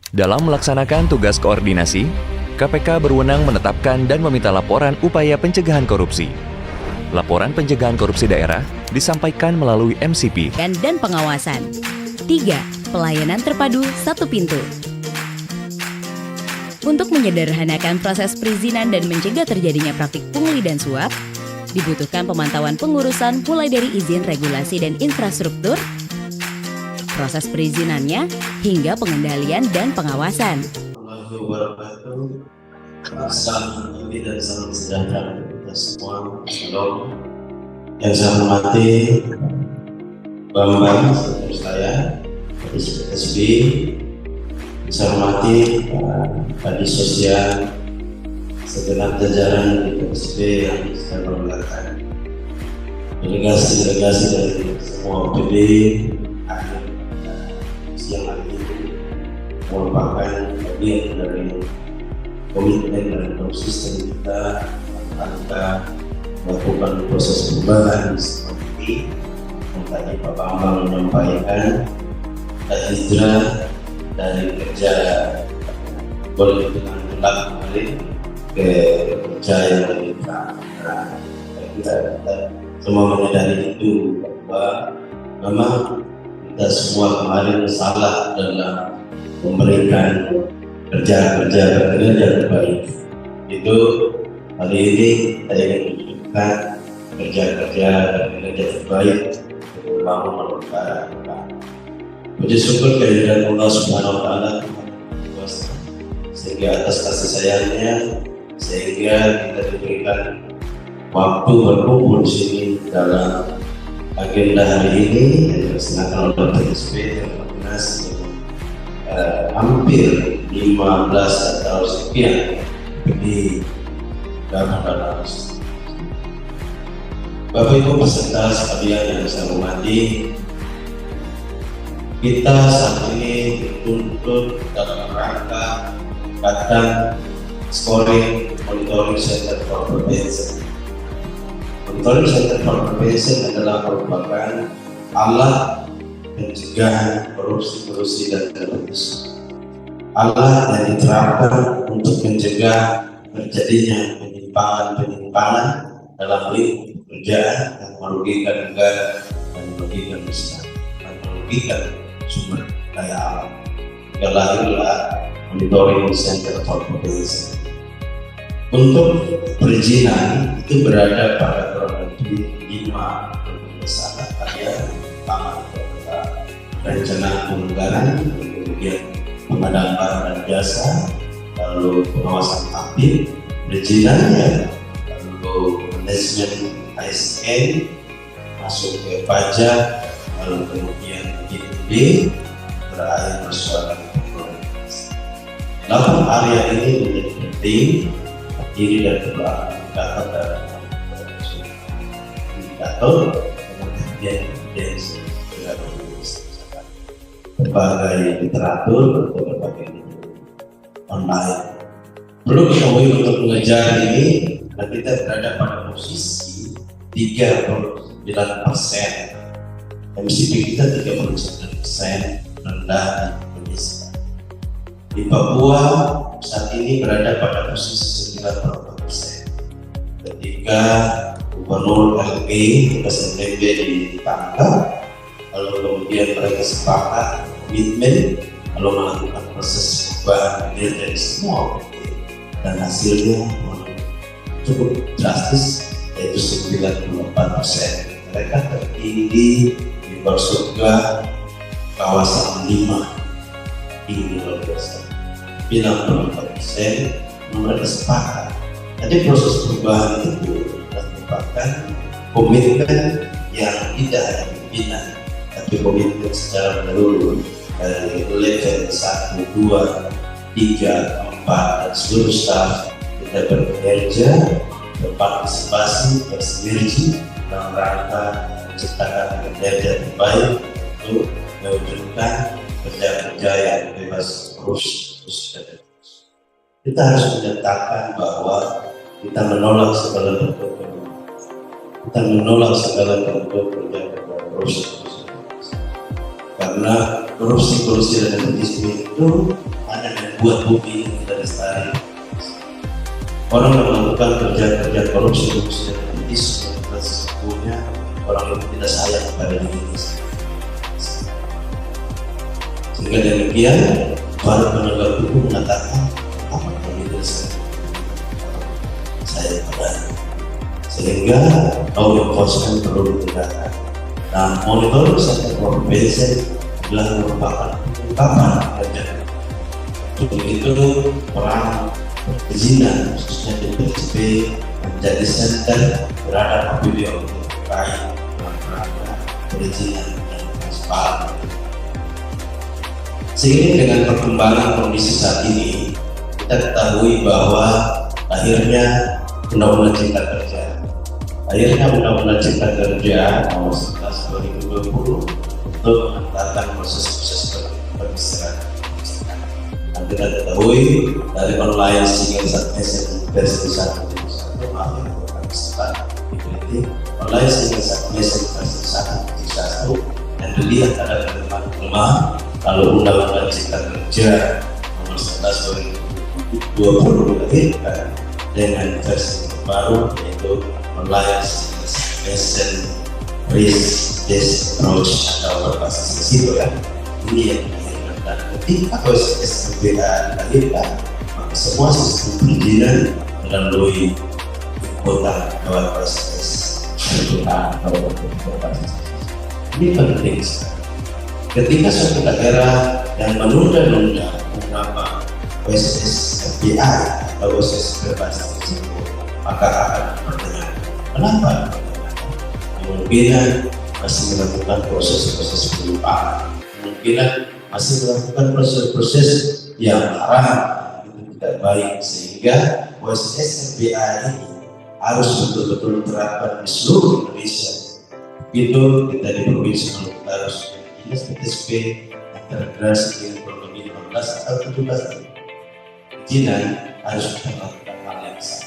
Dalam melaksanakan tugas koordinasi, KPK berwenang menetapkan dan meminta laporan upaya pencegahan korupsi. Laporan pencegahan korupsi daerah disampaikan melalui MCP. Dan pengawasan. 3. Pelayanan terpadu satu pintu. Untuk menyederhanakan proses perizinan dan mencegah terjadinya praktik pungli dan suap, dibutuhkan pemantauan pengurusan mulai dari izin regulasi dan infrastruktur, proses perizinannya, hingga pengendalian dan pengawasan. Salam dan salam sejahtera kita semua. Shalom. Yang saya hormati Bambang, saudara saya, SB. Saya hormati Pak Sosial, segenap jajaran di PSB yang saya banggakan, delegasi-delegasi dari semua OPD siang hari ini merupakan bagian dari komitmen dan konsisten kita melakukan proses perubahan seperti yang tadi Pak Bambang menyampaikan, hijrah dari kerja boleh dengan gelap kembali ke kerja yang lebih terang. Kita semua menyadari itu bahwa memang kita semua kemarin salah dalam memberikan kerja-kerja yang terbaik. Itu hari ini saya ingin menunjukkan kerja-kerja terbaik untuk membangun negara. Puji syukur kehadiran Allah Subhanahu wa Ta'ala, sehingga atas kasih sayangnya, sehingga kita diberikan waktu berkumpul di sini dalam agenda hari ini yang dilaksanakan oleh PSB Terbatas hampir 15 atau sekian di dalam Bapak Ibu peserta sekalian yang saya hormati, kita saat ini dituntut dalam rangka meningkatkan scoring monitoring center for prevention. Monitoring center for prevention adalah merupakan alat pencegahan korupsi dan terorisme. Alat yang diterapkan untuk mencegah terjadinya penyimpangan dalam lingkup pekerjaan yang merugikan negara dan merugikan masyarakat, dan merugikan sumber daya alam. Yang lahirlah monitoring center for prevention. Untuk perizinan itu berada pada kurang lebih 5 besar, ada pertama rencana anggaran, kemudian pengadaan barang dan jasa, lalu pengawasan aktif, perizinannya, lalu manajemen ASN, masuk ke pajak, lalu kemudian ITB, berakhir persoalan teknologi. 8 area ini menjadi penting, terdiri dari beberapa indikator dan indikator, kemudian evidensi berbagai literatur atau berbagai online. Perlu diketahui untuk mengejar ini, kita berada pada posisi 39%. MCP kita 39% rendah di Indonesia. Di Papua saat ini berada pada posisi 94%. Ketika Gubernur LP Lukas NMB ditangkap, lalu kemudian mereka sepakat komitmen lalu melakukan proses perubahan dari semua OPD, dan hasilnya cukup drastis, yaitu 94%. Mereka tertinggi di surga kawasan 5 di Indonesia. 94% mereka sepakat. Jadi proses perubahan itu merupakan komitmen yang tidak hanya pimpinan, tapi komitmen secara menyeluruh dari level 1, 2, 3, 4 dan seluruh staf. Kita bekerja, berpartisipasi, bersinergi dalam rangka menciptakan kinerja terbaik untuk mewujudkan kerja-kerja yang bebas korupsi. Kita harus menyatakan bahwa kita menolak segala bentuk kita menolak segala bentuk kerja-kerja korupsi. Karena korupsi dan nepotisme itu hanya buat bumi ini kita lestari. Orang yang melakukan kerja-kerja korupsi dan etis dan sesungguhnya orang itu tidak sayang kepada diri sendiri. Sehingga demikian para penegak hukum mengatakan apa yang tidak saya pada, sehingga law enforcement perlu ditegakkan. Nah, monitoring sektor provinsi adalah merupakan ungkapan kerja. Untuk itu peran perizinan khususnya di PSP menjadi senter terhadap apbn terkait dengan kerangka perizinan dan transparan. Seiring dengan perkembangan kondisi saat ini, kita ketahui bahwa akhirnya Undang-Undang Cipta Kerja, Undang-Undang Cipta Kerja Nomor 11 2020 untuk mengentarkan proses-proses permisalan. Kita ketahui dari online single submission versi 1.1 online single submission versi 1.1 dan dilihat ada kelemahan kalau Undang-Undang Cipta Kerja Nomor 11 2020 dilahirkan dengan versi terbaru yaitu online single submission risk-based approach atau berbasis risiko ya. Ini yang dan ketika OSS-SBA dilahirkan, maka semua sistem perizinan melalui kota lewat proses SBA atau berbasis. Ini penting sekali. Ketika suatu daerah yang menunda-nunda beberapa OSS-SBA atau OSS berbasis risiko, maka akan dipertanyakan. Kenapa? Kemungkinan masih melakukan proses-proses pelupakan, kemungkinan masih melakukan proses-proses yang haram, itu tidak baik, sehingga OSS-SBA ini harus betul-betul diterapkan di seluruh Indonesia. Itu kita di provinsi Maluku harus dinas PTSP yang terintegrasi dengan kurang lebih 15 atau 17 perizinan harus kita melakukan hal yang sama.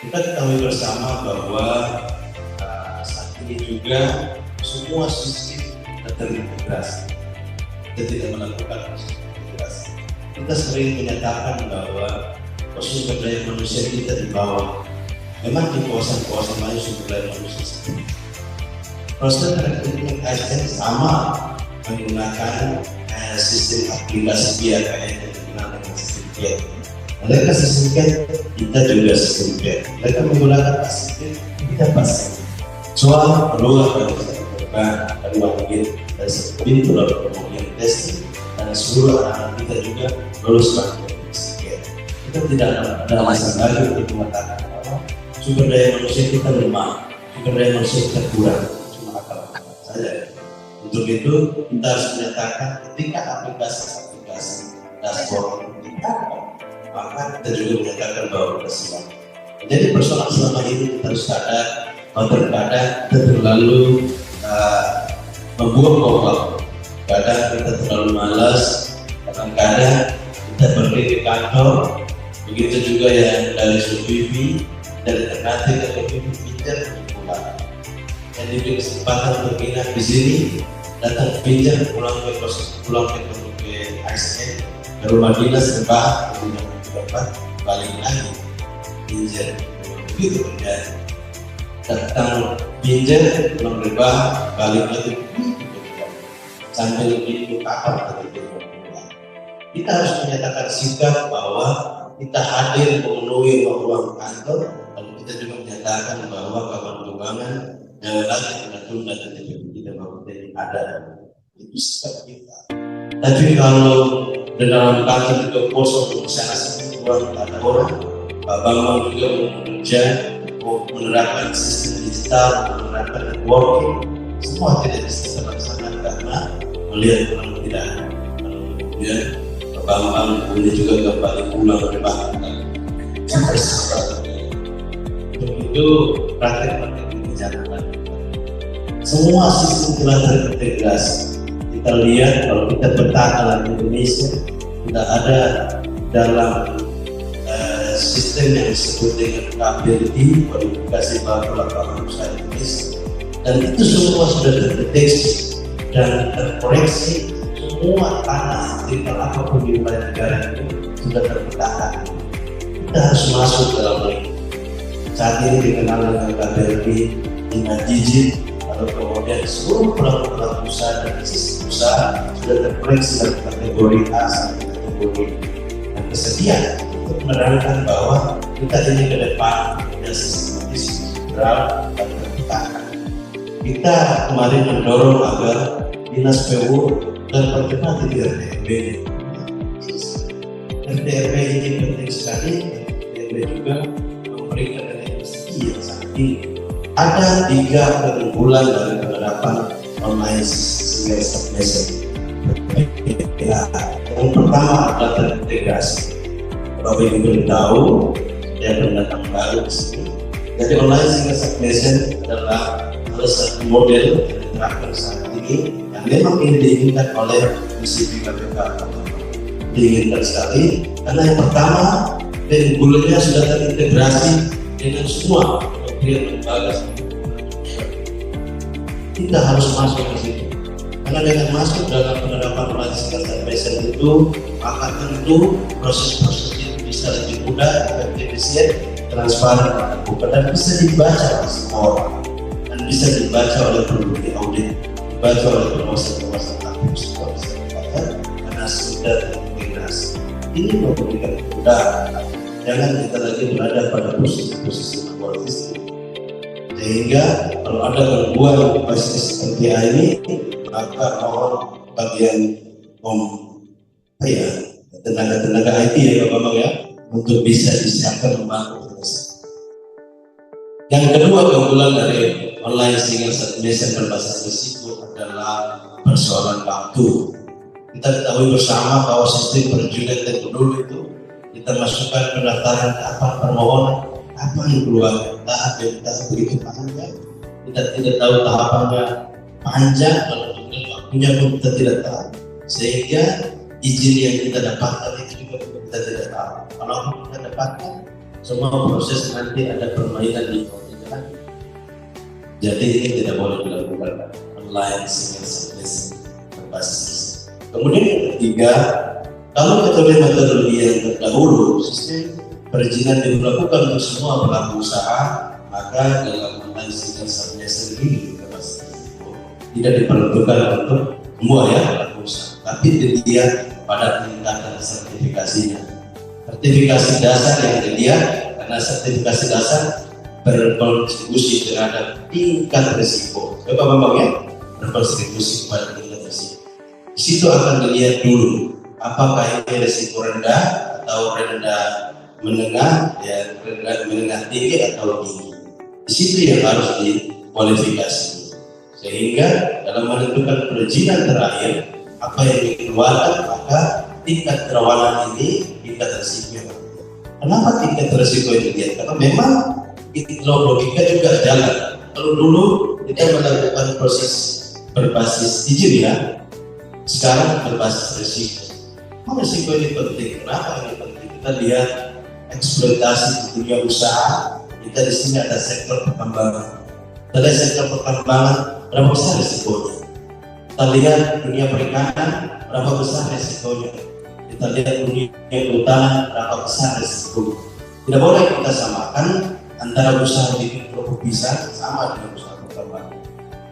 Kita ketahui bersama bahwa saat ini juga semua sistem terintegrasi. Kita tidak melakukan proses. Kita sering menyatakan bahwa sumber daya manusia kita di bawah. Memang di kawasan-kawasan lain sumber daya manusia seperti proses rekrutmen ASN sama menggunakan sistem aplikasi biaya yang dikenal dengan sistem biaya. Mereka sistem biaya, kita juga sistem biaya. Mereka menggunakan sistem kita pasti. Soal peluang dari wakil dari pintu lalu kemudian testing dan seluruh anak kita juga lulus praktek. Kita tidak ada alasan lagi untuk mengatakan bahwa sumber daya manusia kita lemah, sumber daya manusia kita kurang, cuma akal saja. Untuk itu kita harus menyatakan ketika aplikasi dashboard kita, maka kita juga menyatakan bahwa kita siap. Jadi persoalan selama ini kita harus sadar bahwa terkadang kita terlalu membuang waktu. Kadang kita terlalu malas, kadang-kadang kita pergi ke kantor, begitu juga yang dari SPV, dari Ternate ke SPV pinjam pulang. Dan diberi kesempatan berpindah di sini, datang pinjam pulang ke ASN, ke rumah dinas Rebah, kemudian dapat balik lagi pinjam, begitu terjadi. Datang pinjam pulang Rebah, balik lagi. Sambil itu apa kita harus menyatakan sikap bahwa kita hadir memenuhi ruang kantor, lalu kita juga menyatakan bahwa kawan keuangan jangan lagi menunda dan tidak mau ada, itu sikap kita. Tapi kalau di dalam kantor juga kosong sana sini ruang ada orang, Pak Bambang juga bekerja menerapkan sistem digital, menerapkan networking, semua tidak bisa terlaksana karena melihat orang tidak ada. Kemudian Pak Bambang kemudian juga kembali pulang dari bahkan sampai sekarang. Itu praktek-praktek ini jangan lakukan. Semua sistem telah terintegrasi. Kita lihat kalau kita bertahan di Indonesia, tidak ada dalam sistem yang disebut dengan KPLT, kualifikasi baru lapangan usaha Indonesia, dan itu semua sudah terdeteksi dan terkoreksi, semua semua tanah tinggal apapun di wilayah negara itu sudah terpetakan. Kita harus masuk dalam mereka. Saat ini dikenal dengan KBRI 5 digit, lalu kemudian seluruh pelaku usaha dan sistem usaha sudah terkoreksi dari kategori A sampai kategori yang kesekian untuk menerangkan bahwa kita ini ke depan sudah sistematis, liberal, dan terpetakan. Kita kemarin mendorong agar Dinas PU dan perkenalan di RTRW. RTRW ini penting sekali. RTRW juga memberikan investasi yang sangat tinggi. Ada 3 keunggulan dari penerapan online single submission. Yang pertama adalah terintegrasi. Bapak Ibu belum tahu, yang pendatang baru di sini. Jadi online single submission adalah salah satu model yang diterapkan saat ini yang memang ini diinginkan oleh misi KPK. Diinginkan sekali karena yang pertama keunggulannya sudah terintegrasi dengan semua kementerian lembaga. Kita harus masuk ke situ karena dengan masuk dalam penerapan online single submission itu maka tentu proses-proses itu bisa lebih mudah, lebih efisien, transparan, dan terbuka dan bisa dibaca oleh semua orang dan bisa dibaca oleh peneliti audit, dibaca oleh penguasa-penguasa aktif, semua bisa dibaca karena sudah terintegrasi. Ini memberikan kemudahan. Jangan kita lagi berada pada posisi-posisi manual sistem. Sehingga kalau ada gangguan basis seperti ini, maka mohon bagian tenaga-tenaga IT ya Bapak ya, untuk bisa disiapkan membantu proses. Yang kedua keunggulan dari online single submission berbasis risiko adalah persoalan waktu. Kita ketahui bersama bahwa sistem perizinan tempo dulu itu kita masukkan pendaftaran kapan permohonan, kapan keluar tahap yang kita begitu panjang. Kita tidak tahu tahapannya panjang, kalau waktunya pun kita tidak tahu. Sehingga izin yang kita dapatkan itu juga kita tidak tahu. Kalau kita dapatkan, semua proses nanti ada permainan di bawah. Jadi ini tidak boleh dilakukan online single submission berbasis. Kemudian yang ketiga, kalau metode-metode yang terdahulu sistem perizinan dilakukan untuk semua pelaku usaha, maka dalam online single submission ini tidak diperuntukkan untuk semua ya pelaku usaha, tapi dilihat pada tingkatan sertifikasinya. Sertifikasi dasar yang dilihat karena sertifikasi dasar berkontribusi terhadap tingkat risiko. Coba Bapak ya, berkontribusi pada tingkat risiko. Di situ akan dilihat dulu apakah ini risiko rendah atau rendah menengah, ya rendah menengah tinggi atau tinggi. Di situ yang harus dikualifikasi. Sehingga dalam menentukan perizinan terakhir apa yang dikeluarkan maka tingkat kerawanan ini tingkat risiko. Kenapa tingkat risiko itu dilihat? Karena memang logika juga jalan. Kalau dulu kita melakukan proses berbasis izin ya, sekarang berbasis risiko. Risiko ini penting. Kenapa ini penting? Kita lihat eksploitasi di dunia usaha. Kita di sini ada sektor pertambangan. Ada sektor pertambangan, berapa besar risikonya? Kita lihat dunia perikanan, berapa besar risikonya? Kita lihat dunia kehutanan, berapa besar risikonya? Tidak boleh kita samakan antara usaha di produk pisang sama dengan usaha pertambangan.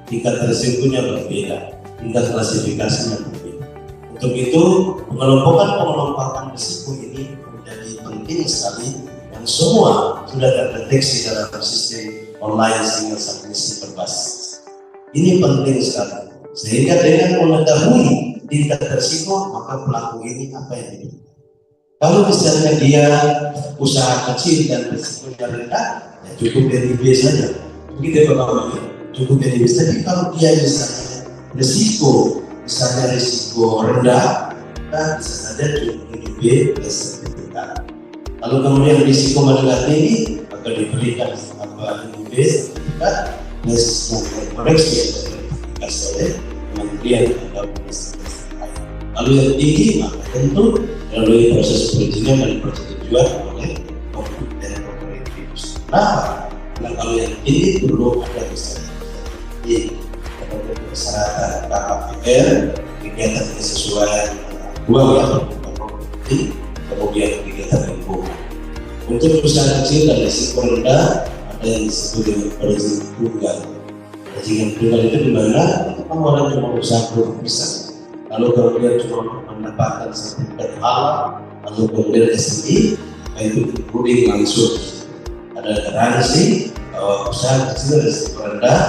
Tingkat risikonya berbeda, tingkat klasifikasinya berbeda. Untuk itu, pengelompokan risiko ini menjadi penting sekali yang semua sudah terdeteksi dalam sistem online single submission berbasis. Ini penting sekali. Sehingga dengan mengetahui tingkat risiko, maka pelaku ini apa yang dilakukan. Kalau misalnya dia usaha kecil dan risikonya rendah, ya cukup NIB saja. Begitu Bapak, cukup NIB. Tapi kalau dia misalnya misalnya risiko rendah, kita bisa saja cukup NIB dan sertifikat. Lalu kemudian risiko menengah tinggi, maka diberikan NIB sertifikat plus yang koreksi yang diberikan oleh Kementerian atau Investasi. Lalu yang tinggi, maka tentu melalui proses perizinan dan persetujuan oleh Komite Kooperatif. Nah, kalau yang tinggi perlu ada persyaratan KPR, kegiatan kesesuaian uang yang properti, kemudian kegiatan lingkungan. Untuk usaha kecil dan risiko rendah ada yang disebut dengan perizinan tunggal. Perizinan tunggal itu di mana orang cuma usaha bisa, lalu kemudian cuma mendapatkan sertifikat halal, lalu kemudian SMI, itu dipuding langsung. Ada garansi bahwa usaha kecil dan risiko rendah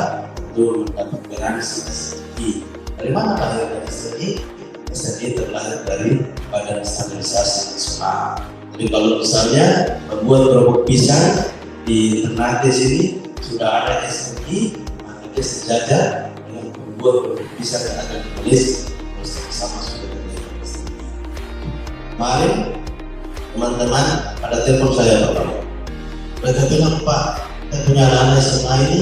itu mendapat garansi SMI. Dari mana lahirnya SMI? SMI terlahir dari Badan Standarisasi Nasional. Jadi kalau misalnya membuat kerupuk pisang di Ternate sini sudah ada SMI, maka dia sejajar dengan membuat kerupuk pisang yang ada di Malaysia bersama sudah ada SMI. Kemarin teman-teman ada telepon saya Bapak. Mereka bilang, Pak, kita punya anak SMA ini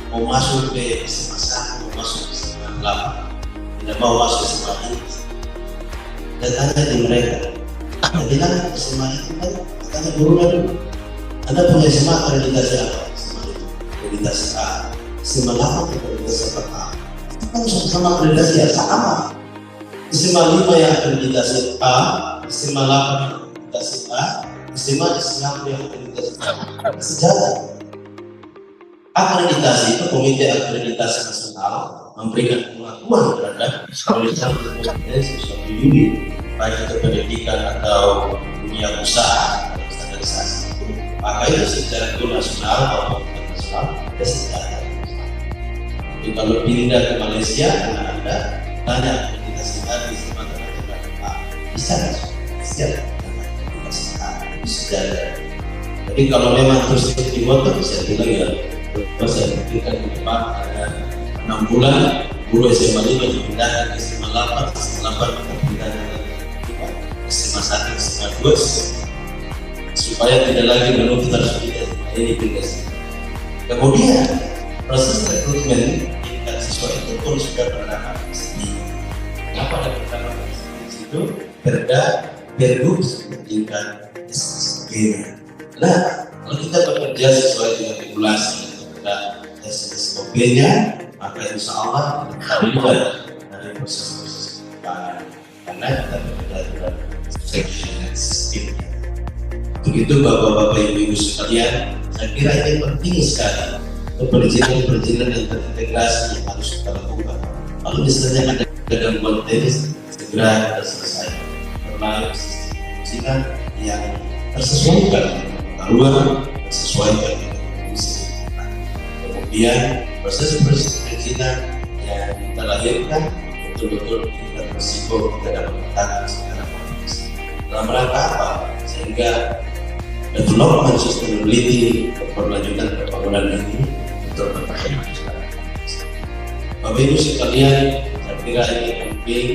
mau masuk ke SMA 1, mau masuk ke SMA 8, tidak mau masuk SMA ini. Saya tanya di mereka, saya bilang SMA itu kan, katanya gurunya dulu, Anda punya SMA akreditasi apa? SMA itu akreditasi A, SMA 8 akreditasi apa? Kan sama akreditasi ya, sama. SMA 5 yang akreditasi A, SMA 8 yang akreditasi A, SMA Islam yang akreditasi A, sejajar. Akreditasi itu Komite Akreditasi Nasional memberikan pengakuan terhadap sesuatu unit baik itu pendidikan atau dunia usaha atau standarisasi. Maka itu secara nasional maupun internasional ada sejajar. Jadi kalau pindah ke Malaysia, Anda tanya akreditasi A di Sumatera Utara, bisa sejajar. Sejajar. Jadi kalau memang terus dibuat, bisa bilang ya. Saya berikan di depan ada 6 bulan guru SMA 5 dipindahkan ke SMA 8, SMA 8 dipindahkan ke SMA 1, SMA 2 supaya tidak lagi menuntut harus pindah ini pindah. Kemudian proses rekrutmen tingkat siswa itu pun sudah berdasarkan SMI. Kenapa ada berdasarkan SMI itu? Pergub tingkat SMI. Nah, kalau kita bekerja sesuai dengan regulasi dan SOP-nya, maka insya Allah kita terlibat dari proses-proses karena kita bekerja dengan section dan sistemnya. Begitu Bapak-Bapak Ibu-Ibu sekalian, saya kira ini penting sekali untuk perizinan yang terintegrasi yang harus kita lakukan. Kalau misalnya ada gangguan teknis, segera kita selesaikan. Karena perizinan yang tersesuaikan dengan luar, tersesuaikan dengan kondisi. Kemudian proses perizinan yang kita lahirkan betul-betul kita berisiko kita dapat bertahan secara politis. Dalam rangka apa? Sehingga development sustainability keberlanjutan pembangunan ini betul bertahan masyarakat. Bapak Ibu sekalian, saya kira ini penting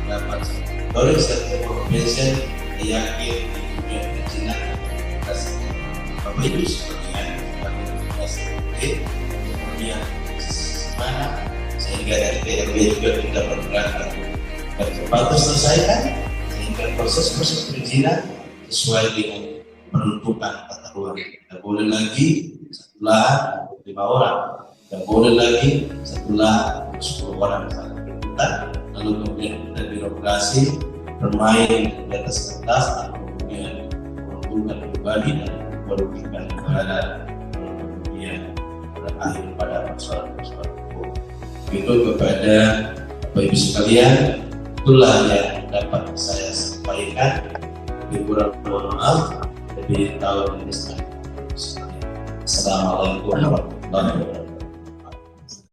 dapat dari setiap profesi yakin di dunia perizinan. Bapak Ibu sekalian, kemudian mana sehingga RT/RW juga tidak bergerak dan cepat terselesaikan sehingga proses perizinan sesuai dengan peruntukan tata ruang. Tidak boleh lagi setelah 5 orang, tidak boleh lagi setelah 10 orang lalu kemudian kita birokrasi bermain di atas kertas dan kemudian peruntukan pribadi dan merugikan negara kemudian berakhir pada persoalan-persoalan hukum. Itu kepada Bapak Ibu sekalian, itulah yang dapat saya sampaikan. Lebih kurang mohon maaf, lebih tahu dari saya. Assalamualaikum warahmatullahi wabarakatuh.